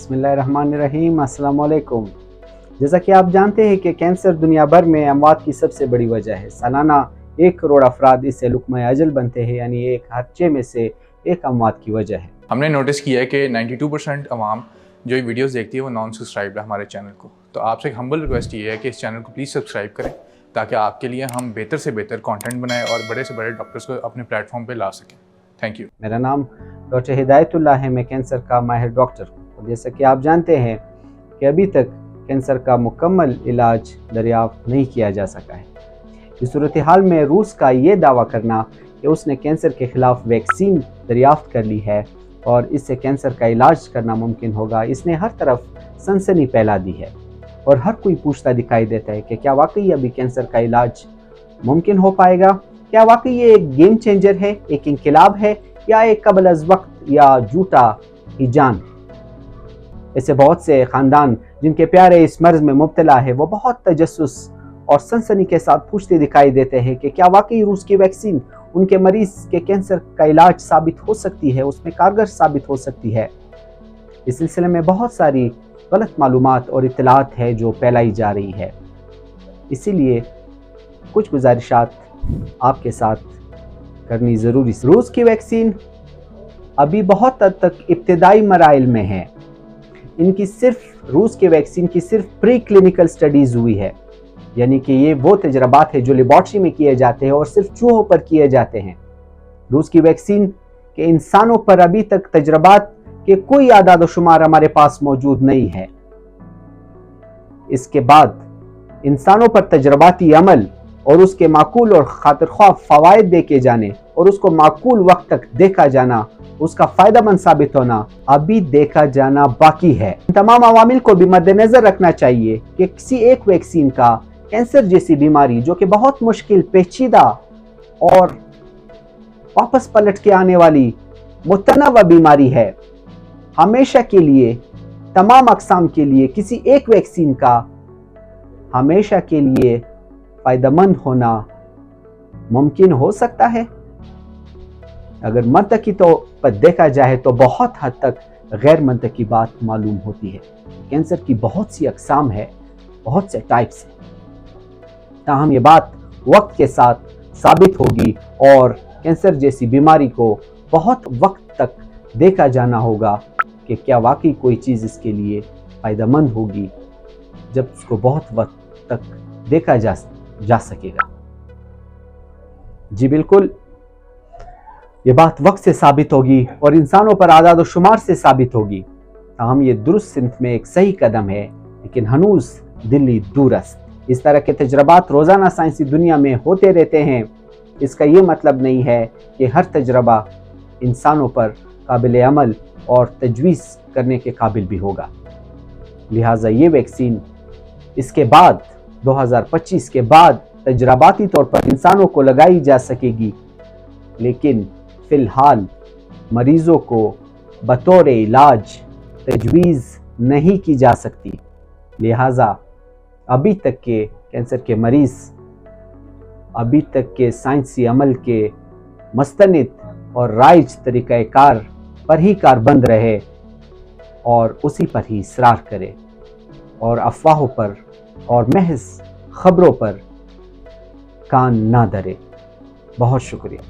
बिस्मिल्लाहिर्रहमानिर्रहीम, अस्सलाम वालेकुम। जैसा कि आप जानते हैं कि कैंसर दुनिया भर में अमवात की सबसे बड़ी वजह है। सालाना 1 करोड़ अफराद इससे लुक़्मा अजल बनते हैं, यानी एक हर 6 में से एक अमवात की वजह है। हमने नोटिस किया है कि 92% अवाम जो ये वीडियोस देखती है वो नॉन सब्सक्राइब है हमारे चैनल को। तो आपसे एक हम्बल रिक्वेस्ट ये है कि इस चैनल को प्लीज़ सब्सक्राइब करें ताकि आपके लिए हम बेहतर से बेहतर कंटेंट बनाएं और बड़े से बड़े डॉक्टर्स को अपने प्लेटफॉर्म पे ला सकें। Thank you. मेरा नाम डॉक्टर हिदायतुल्लाह है। मैं कैंसर का माहिर डॉक्टर हूँ और जैसा कि आप जानते हैं कि अभी तक कैंसर का मुकम्मल इलाज दरियाफ्त नहीं किया जा सका है। इस सूरत हाल में रूस का ये दावा करना कि उसने कैंसर के ख़िलाफ़ वैक्सीन दरियाफ्त कर ली है और इससे कैंसर का इलाज करना मुमकिन होगा, इसने हर तरफ सनसनी फैला दी है और हर कोई पूछता दिखाई देता है कि क्या वाकई अभी कैंसर का इलाज मुमकिन हो पाएगा? क्या वाकई ये एक गेम चेंजर है, एक इनकलाब है, या एक कबल अज़ वक्त या झूठा ही जान? ऐसे बहुत से ख़ानदान जिनके प्यारे इस मर्ज़ में मुब्तला है वो बहुत तजस्सुस और सनसनी के साथ पूछते दिखाई देते हैं कि क्या वाकई रूस की वैक्सीन उनके मरीज़ के कैंसर का इलाज साबित हो सकती है, उसमें कारगर साबित हो सकती है। इस सिलसिले में बहुत सारी गलत मालूमात और इत्तलात है जो फैलाई जा रही है। इसीलिए कुछ गुजारिशात आपके साथ करनी ज़रूरी है। रूस की वैक्सीन अभी बहुत हद तक इब्तिदाई मराइल में है। रूस की वैक्सीन की सिर्फ प्री क्लिनिकल स्टडीज़ हुई है, यानी कि ये वो तजर्बात है जो लेबॉर्ट्री में किए जाते हैं और सिर्फ चूहों पर किए जाते हैं। रूस की वैक्सीन के इंसानों पर अभी तक तजर्बात के कोई आदाद व शुमार हमारे पास मौजूद नहीं है। इसके बाद इंसानों पर तजर्बाती अमल और उसके माकूल और खातिरख्वाह फ़वाइद देखे जाने और उसको माकूल वक्त तक देखा जाना, उसका फ़ायदेमंद साबित होना अभी देखा जाना बाकी है। इन तमाम अवामिल को भी मद्देनज़र रखना चाहिए कि किसी एक वैक्सीन का कैंसर जैसी बीमारी, जो कि बहुत मुश्किल, पेचीदा और वापस पलट के आने वाली मुतनव्वा बीमारी है, हमेशा के लिए, तमाम अक़साम के लिए किसी एक वैक्सीन का हमेशा के लिए फ़ायदेमंद होना मुमकिन हो सकता है। अगर मंतकी तो पर देखा जाए तो बहुत हद तक गैर मंतकी बात मालूम होती है। कैंसर की बहुत सी अक़साम है, बहुत से टाइप्स हैं, ताहम ये बात वक्त के साथ साबित होगी और कैंसर जैसी बीमारी को बहुत वक्त तक देखा जाना होगा कि क्या वाकई कोई चीज़ इसके लिए फ़ायदेमंद होगी, जब उसको बहुत वक्त तक देखा जा सकेगा। जी बिल्कुल, ये बात वक्त से साबित होगी और इंसानों पर आदाद व शुमार से साबित होगी। ताहम ये दुरुस्त सिमत में एक सही कदम है, लेकिन हनूज दिल्ली दूरस्त। इस तरह के तजर्बात रोज़ाना साइंसी दुनिया में होते रहते हैं। इसका ये मतलब नहीं है कि हर तजर्बा इंसानों पर काबिल अमल और तजवीज़ करने के काबिल भी होगा। लिहाजा ये वैक्सीन इसके बाद 2025 के बाद तजर्बाती तौर पर इंसानों को लगाई जा सकेगी, लेकिन फ़िलहाल मरीज़ों को बतौर इलाज तजवीज़ नहीं की जा सकती। लिहाजा अभी तक के कैंसर के मरीज़ अभी तक के साइंसी अमल के मुस्तनिद और राइज तरीक़ाकार पर ही कारबंद रहे और उसी पर ही इसरार करे और अफवाहों पर और महज ख़बरों पर कान ना धरे। बहुत शुक्रिया।